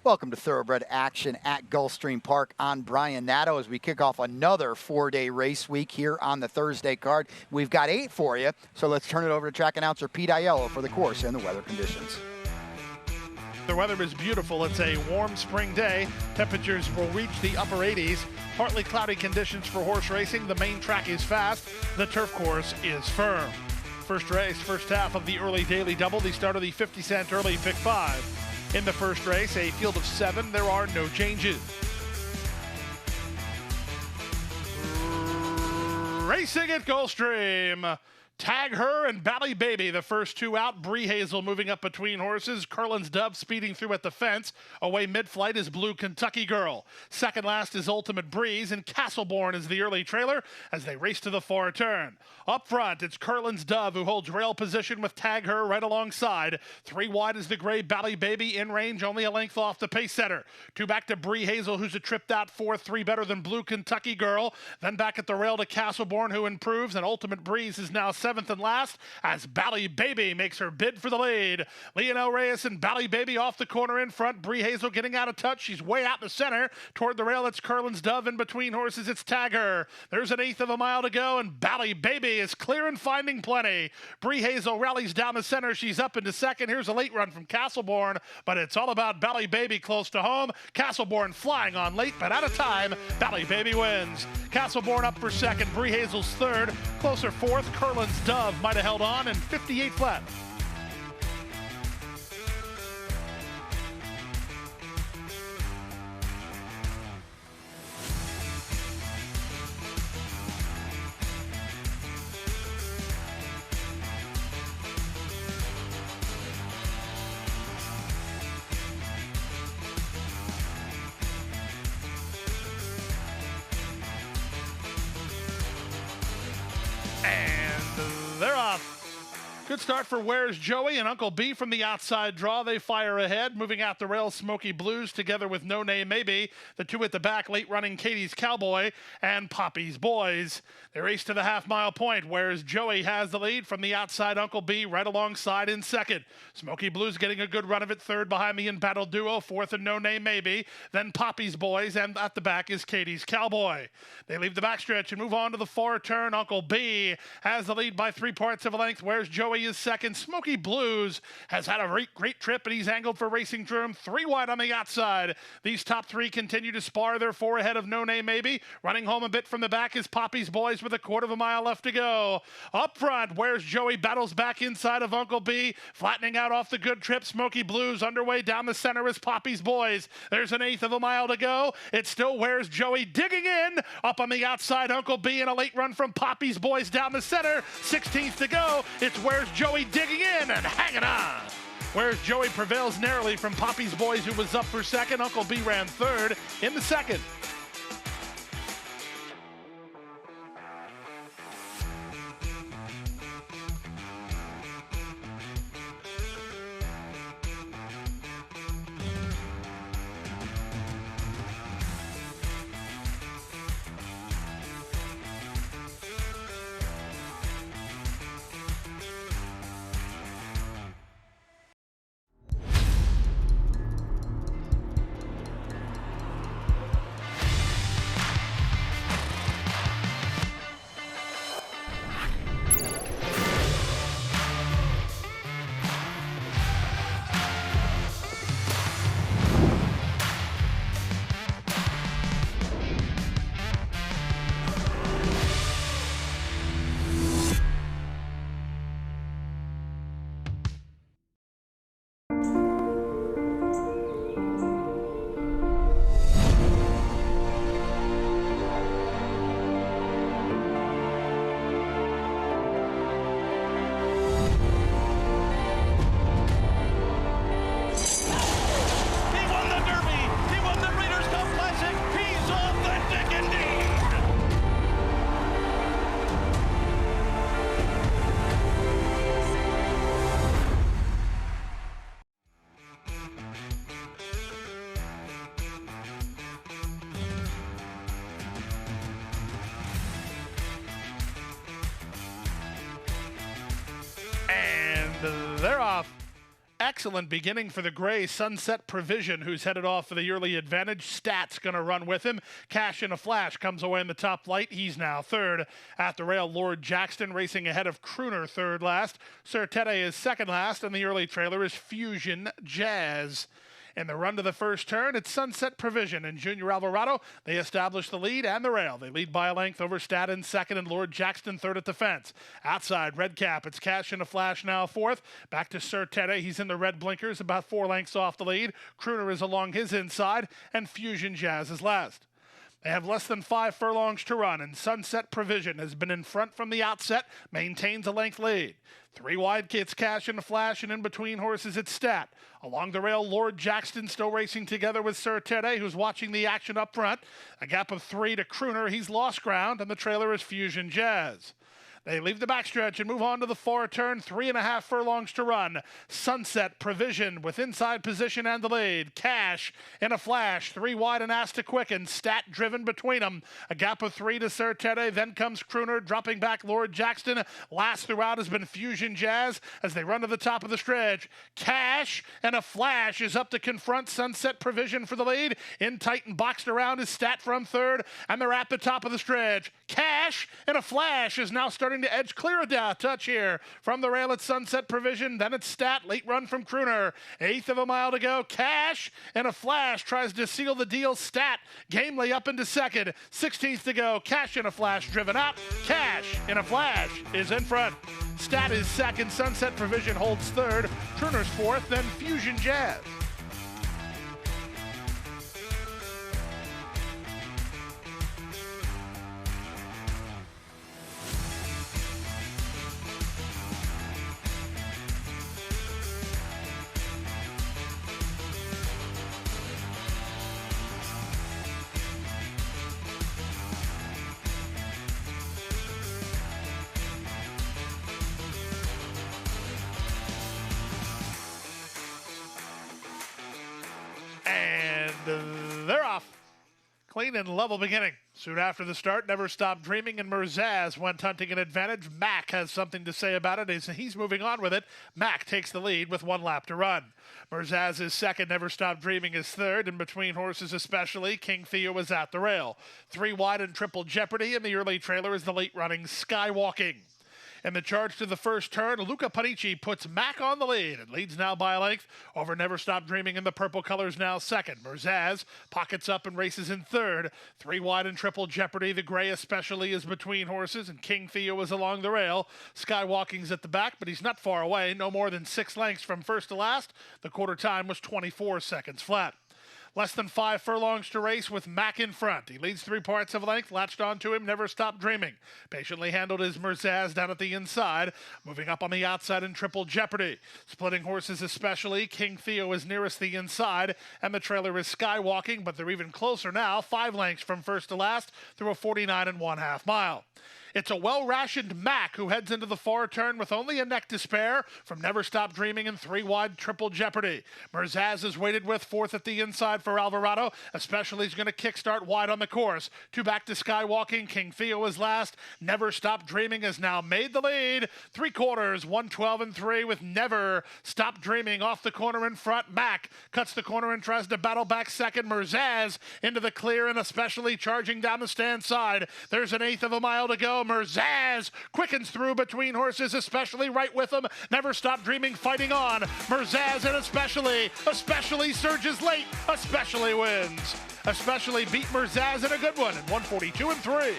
Welcome to Thoroughbred Action at Gulfstream Park on Brian Nadeau as we kick off another four-day race week here on the Thursday card. We've got 8 for you, so let's turn it over to track announcer Pete Aiello for the course and the weather conditions. The weather is beautiful. It's a warm spring day. Temperatures will reach the upper 80s. Partly cloudy conditions for horse racing. The main track is fast. The turf course is firm. First race, first half of the early daily double. The start of the 50-cent early pick 5. In the first race, a field of 7, there are no changes. Racing at Gulfstream. Tag Her and Bally Baby, the first two out. Bree Hazel moving up between horses. Curlin's Dove speeding through at the fence. Away mid-flight is Blue Kentucky Girl. Second last is Ultimate Breeze, and Castleborn is the early trailer as they race to the far turn. Up front, it's Curlin's Dove who holds rail position with Tag Her right alongside. 3 wide is the gray Bally Baby, in range only a length off the pace setter. 2 back to Bree Hazel, who's a tripped out 4th, 3 better than Blue Kentucky Girl. Then back at the rail to Castleborn, who improves, and Ultimate Breeze is now 7th and last as Bally Baby makes her bid for the lead. Leonel Reyes and Bally Baby off the corner in front. Bree Hazel getting out of touch. She's way out in the center. Toward the rail, it's Curlin's Dove. In between horses, it's Tag Her. There's an 1/8 of a mile to go, and Bally Baby is clear and finding plenty. Bree Hazel rallies down the center. She's up into second. Here's a late run from Castleborn, but it's all about Bally Baby close to home. Castleborn flying on late, but out of time. Bally Baby wins. Castleborn up for second. Bree Hazel's third. Closer fourth. Curlin's Dove might have held on, and 58 flat. They're off. Good start for Where's Joey and Uncle B from the outside draw. They fire ahead. Moving out the rail, Smoky Blues together with No Name Maybe. The 2 at the back, late running Katie's Cowboy and Poppy's Boys. They race to the half-mile point. Where's Joey has the lead from the outside. Uncle B right alongside in second. Smoky Blues getting a good run of it. Third behind the embattled duo. Fourth and No Name Maybe. Then Poppy's Boys, and at the back is Katie's Cowboy. They leave the backstretch and move on to the far turn. Uncle B has the lead by 3 parts of a length. Where's Joey is second. Smoky Blues has had a great trip, and he's angled for Racing Drum. 3 wide on the outside. These top 3 continue to spar. They're 4 ahead of No Name Maybe. Running home a bit from the back is Poppy's Boys with a 1/4 of a mile left to go. Up front, Where's Joey battles back inside of Uncle B. Flattening out off the good trip. Smoky Blues underway down the center is Poppy's Boys. There's an 1/8 of a mile to go. It's still Where's Joey digging in. Up on the outside, Uncle B, and a late run from Poppy's Boys down the center. 16th to go. It's Where's Joey digging in and hanging on. Where's Joey prevails narrowly from Poppy's Boys, who was up for second. Uncle B ran third in the second. excellent beginning for the gray. Sunset Provision, who's headed off for the early advantage. Stat's going to run with him. Cash in a Flash comes away in the top flight. He's now third. At the rail, Lord Jackson racing ahead of Crooner third last. Sir Tete is second last, and the early trailer is Fusion Jazz. In the run to the first turn, it's Sunset Provision and Junior Alvarado. They establish the lead and the rail. They lead by a length over Stat in second and Lord Jackson third at the fence. Outside, Red Cap. It's Cash in a Flash now fourth. Back to Sir Tete. He's in the red blinkers, about 4 lengths off the lead. Crooner is along his inside, and Fusion Jazz is last. They have less than 5 furlongs to run, and Sunset Provision has been in front from the outset, maintains a length lead. 3 wide, it's Cash in a Flash, and in between horses, it's Stat. Along the rail, Lord Jackson still racing together with Sir Tete, who's watching the action up front. A gap of 3 to Crooner. He's lost ground, and the trailer is Fusion Jazz. They leave the backstretch and move on to the far turn. 3.5 furlongs to run. Sunset Provision with inside position and the lead. Cash in a Flash. 3 wide and asked to quicken. Stat driven between them. A gap of 3 to Sir Tete. Then comes Crooner dropping back Lord Jackson. Last throughout has been Fusion Jazz as they run to the top of the stretch. Cash and a Flash is up to confront Sunset Provision for the lead. In tight and boxed around is Stat from third, and they're at the top of the stretch. Cash and a Flash is now starting to edge clear a touch here from the rail at Sunset Provision. Then it's Stat, late run from Crooner. 1/8 of a mile to go. Cash and a Flash tries to seal the deal. Stat gamely up into second. 16th to go. Cash and a Flash driven out. Cash and a Flash is in front. Stat is second. Sunset Provision holds third. Crooner's fourth. Then Fusion Jazz. And they're off. Clean and level beginning. Soon after the start, Never Stop Dreaming and Merzaz went hunting an advantage. Mac has something to say about it as he's moving on with it. Mac takes the lead with 1 lap to run. Merzaz is second. Never Stop Dreaming is third. In between horses especially, King Theo is at the rail. 3 wide and Triple Jeopardy, and the early trailer is the late running Skywalking. In the charge to the first turn, Luca Panici puts Mac on the lead and leads now by a length over Never Stop Dreaming in the purple colors now second. Merzaz pockets up and races in third. 3 wide and Triple Jeopardy. The gray especially is between horses, and King Theo is along the rail. Skywalking's at the back, but he's not far away. No more than 6 lengths from first to last. The quarter time was 24 seconds flat. Less than 5 furlongs to race with Mac in front. He leads 3 parts of a length, latched onto him, Never Stop Dreaming. Patiently handled is Merzaz down at the inside. Moving up on the outside in Triple Jeopardy. Splitting horses especially, King Theo is nearest the inside, and the trailer is Skywalking, but they're even closer now, 5 lengths from first to last through a 49 1/2 mile. It's a well-rationed Mac who heads into the far turn with only a neck to spare from Never Stop Dreaming and 3 wide Triple Jeopardy. Merzaz is waited with fourth at the inside for Alvarado. Especially he's going to kickstart wide on the course. 2 back to Skywalking. King Theo is last. Never Stop Dreaming has now made the lead. 3/4, 1:12 3 with Never Stop Dreaming off the corner in front. Mac cuts the corner and tries to battle back second. Merzaz into the clear and especially charging down the stand side. There's an 1/8 of a mile to go. Merzaz quickens through between horses, especially right with them. Never Stop Dreaming fighting on. Merzaz and especially surges late, especially wins. Especially beat Merzaz in a good one at 1:42 3.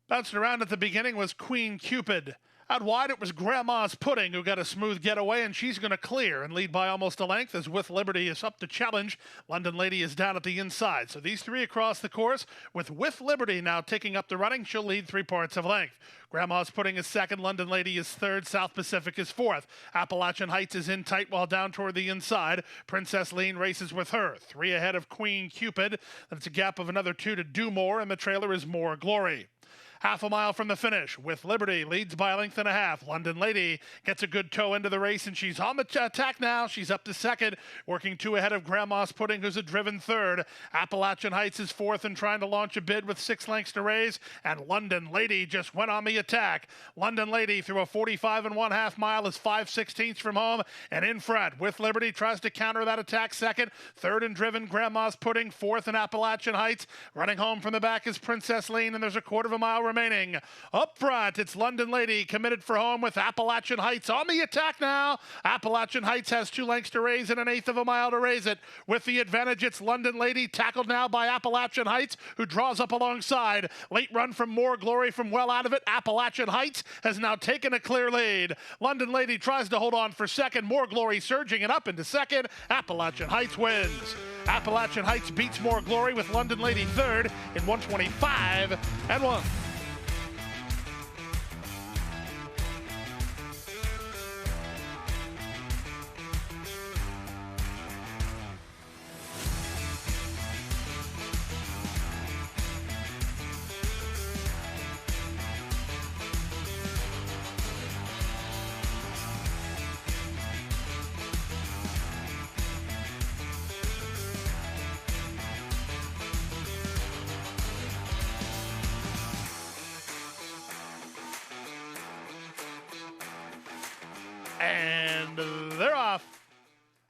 Bouncing around at the beginning was Queen Cupid. Out wide, it was Grandma's Pudding, who got a smooth getaway, and she's going to clear and lead by almost a length as With Liberty is up to challenge. London Lady is down at the inside. So these three across the course, with Liberty now taking up the running, she'll lead 3/4 of length. Grandma's Pudding is second, London Lady is third, South Pacific is fourth. Appalachian Heights is in tight while down toward the inside. Princess Lean races with her, 3 ahead of Queen Cupid. That's a gap of another 2 to Do More, and the trailer is More Glory. Half a mile from the finish, With Liberty leads by a length and a half. London Lady gets a good toe into the race, and she's on the attack now. She's up to second, working 2 ahead of Grandma's Pudding, who's a driven third. Appalachian Heights is fourth and trying to launch a bid with 6 lengths to raise, and London Lady just went on the attack. London Lady through a 45 1/2 mile is 5/16 from home and in front. With Liberty tries to counter that attack second. Third and driven, Grandma's Pudding. Fourth in Appalachian Heights. Running home from the back is Princess Lean, and there's a 1/4 mile remaining. Up front, it's London Lady committed for home with Appalachian Heights on the attack now. Appalachian Heights has 2 lengths to raise and an 1/8 of a mile to raise it. With the advantage, it's London Lady tackled now by Appalachian Heights, who draws up alongside. Late run from More Glory from well out of it. Appalachian Heights has now taken a clear lead. London Lady tries to hold on for second. More Glory surging and up into second. Appalachian Heights wins. Appalachian Heights beats More Glory with London Lady third in 1:25 and 1. And they're off.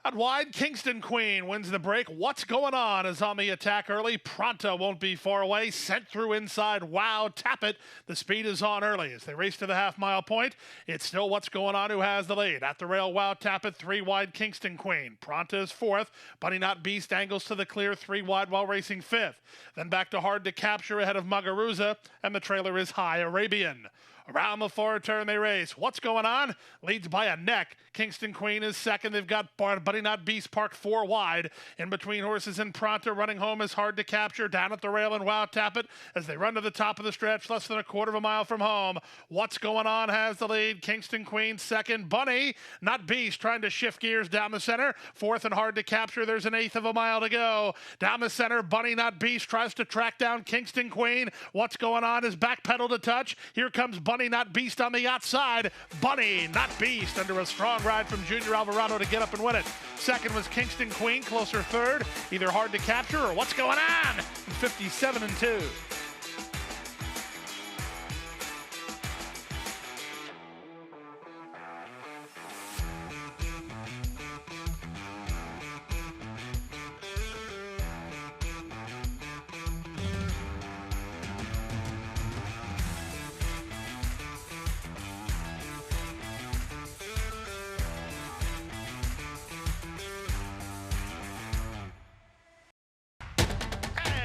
Out wide, Kingston Queen wins the break. What's Going On is on the attack early. Pronto won't be far away. Sent through inside. Wow, Tap It. The speed is on early as they race to the half-mile point. It's still What's Going On who has the lead. At the rail, Wow, Tap It. 3 wide, Kingston Queen. Pronto is fourth. Bunny Not Beast angles to the clear. 3 wide while racing fifth. Then back to Hard to Capture ahead of Muguruza, and the trailer is High Arabian. Around the far turn they race. What's Going On leads by a neck. Kingston Queen is second. They've got Bunny Not Beast parked 4 wide. In between horses and Pronto running home is Hard to Capture. Down at the rail and Wow Tap It as they run to the top of the stretch, less than a 1/4 mile from home. What's Going On has the lead. Kingston Queen second. Bunny Not Beast trying to shift gears down the center. Fourth and Hard to Capture. There's an 1/8 of a mile to go. Down the center, Bunny Not Beast tries to track down Kingston Queen. What's Going On is backpedal to touch. Here comes Bunny Not Beast on the outside. Bunny Not Beast under a strong ride from Junior Alvarado to get up and win it. Second was Kingston Queen, closer third. Either Hard to Capture or What's Going On? 57 and 2.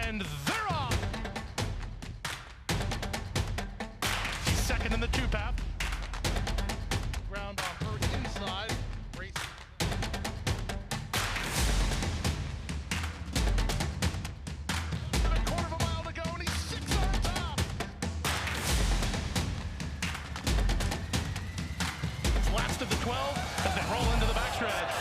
And they're off. She's second in the 2-path. Ground on her inside. Race. A 1/4 mile to go, and he's 6 on top. It's last of the 12 as they roll into the backstretch.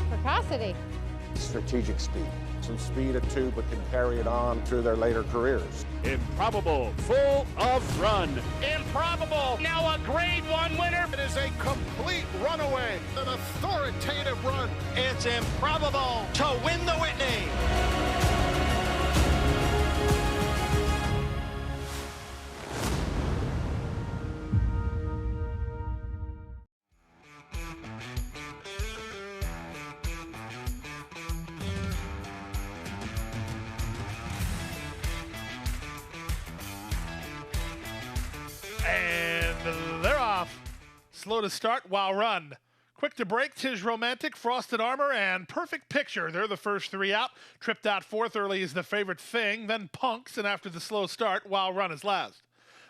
Precocity. Strategic speed. Some speed at 2, but can carry it on through their later careers. Improbable, full of run. Improbable, now a Grade 1 winner. It is a complete runaway, an authoritative run. It's improbable to win the Whitney. And they're off. Slow to start while run. Quick to break, Tis Romantic, Frosted Armor, and Perfect Picture. They're the first three out. Tripped out fourth early is The Favorite Thing, then Punks, and after the slow start, Wild Run is last.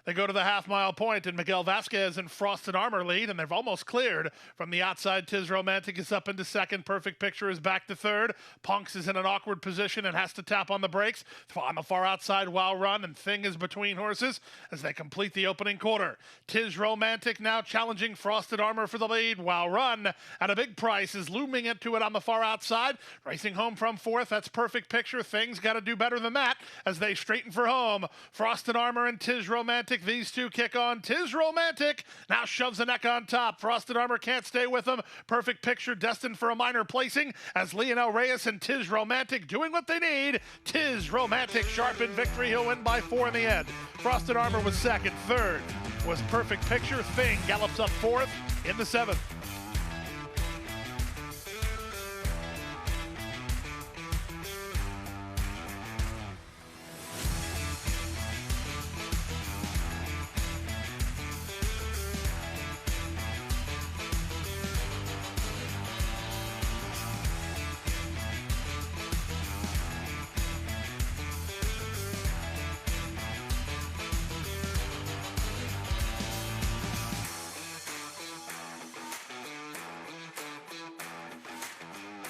They go to the half-mile point, and Miguel Vasquez and Frosted Armor lead, and they've almost cleared. From the outside, Tis Romantic is up into second. Perfect Picture is back to third. Punks is in an awkward position and has to tap on the brakes. On the far outside, Wild Run, and Thing is between horses as they complete the opening quarter. Tis Romantic now challenging Frosted Armor for the lead. Wild Run at a big price is looming into it on the far outside. Racing home from fourth, that's Perfect Picture. Thing's got to do better than that as they straighten for home. Frosted Armor and Tis Romantic, these two kick on. Tis Romantic now shoves the neck on top. Frosted Armor can't stay with them. Perfect Picture destined for a minor placing as Lionel Reyes and Tis Romantic doing what they need. Tis Romantic sharp in victory. He'll win by 4 in the end. Frosted Armor was second. Third was Perfect Picture. Thing gallops up fourth in the seventh.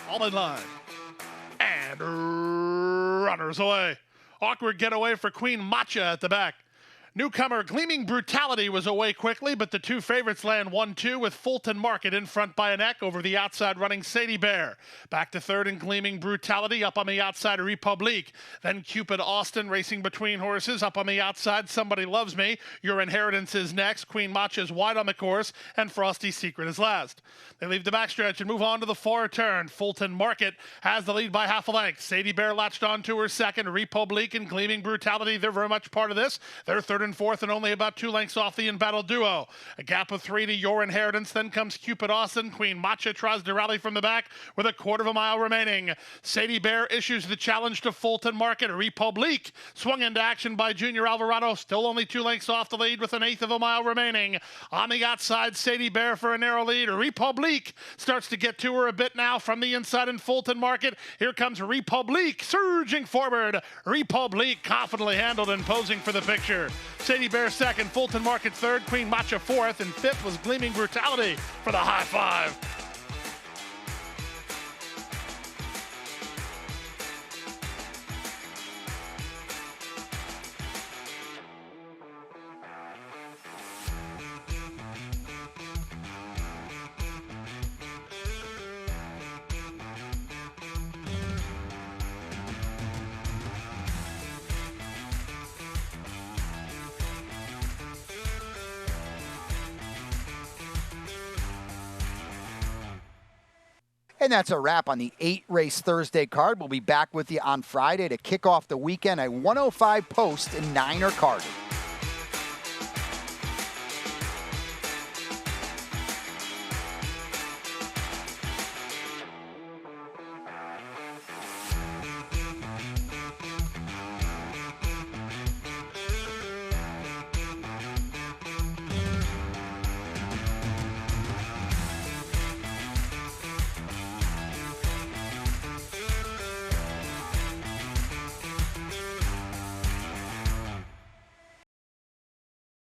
All in line. And runners away. Awkward getaway for Queen Matcha at the back. Newcomer Gleaming Brutality was away quickly, but the two favorites land 1-2 with Fulton Market in front by a neck over the outside running Sadie Bear. Back to third in Gleaming Brutality, up on the outside Republique. Then Cupid Austin racing between horses, up on the outside Somebody Loves Me. Your Inheritance is next. Queen Matcha is wide on the course, and Frosty Secret is last. They leave the backstretch and move on to the far turn. Fulton Market has the lead by half a length. Sadie Bear latched on to her second. Republique and Gleaming Brutality, they're very much part of this. They're third and fourth and only about 2 lengths off the in-battle duo. A gap of 3 to Your Inheritance. Then comes Cupid Austin. Queen Matcha tries to rally from the back with a quarter of a mile remaining. Sadie Bear issues the challenge to Fulton Market. Republique swung into action by Junior Alvarado. Still only 2 lengths off the lead with an eighth of a mile remaining. On the outside, Sadie Bear for a narrow lead. Republique starts to get to her a bit now from the inside in Fulton Market. Here comes Republique surging forward. Republique confidently handled and posing for the picture. Sadie Bear second, Fulton Market third, Queen Matcha fourth, and fifth was Gleaming Brutality for the high five. And that's a wrap on the 8-race Thursday card. We'll be back with you on Friday to kick off the weekend. A 105 post and 9 are carded.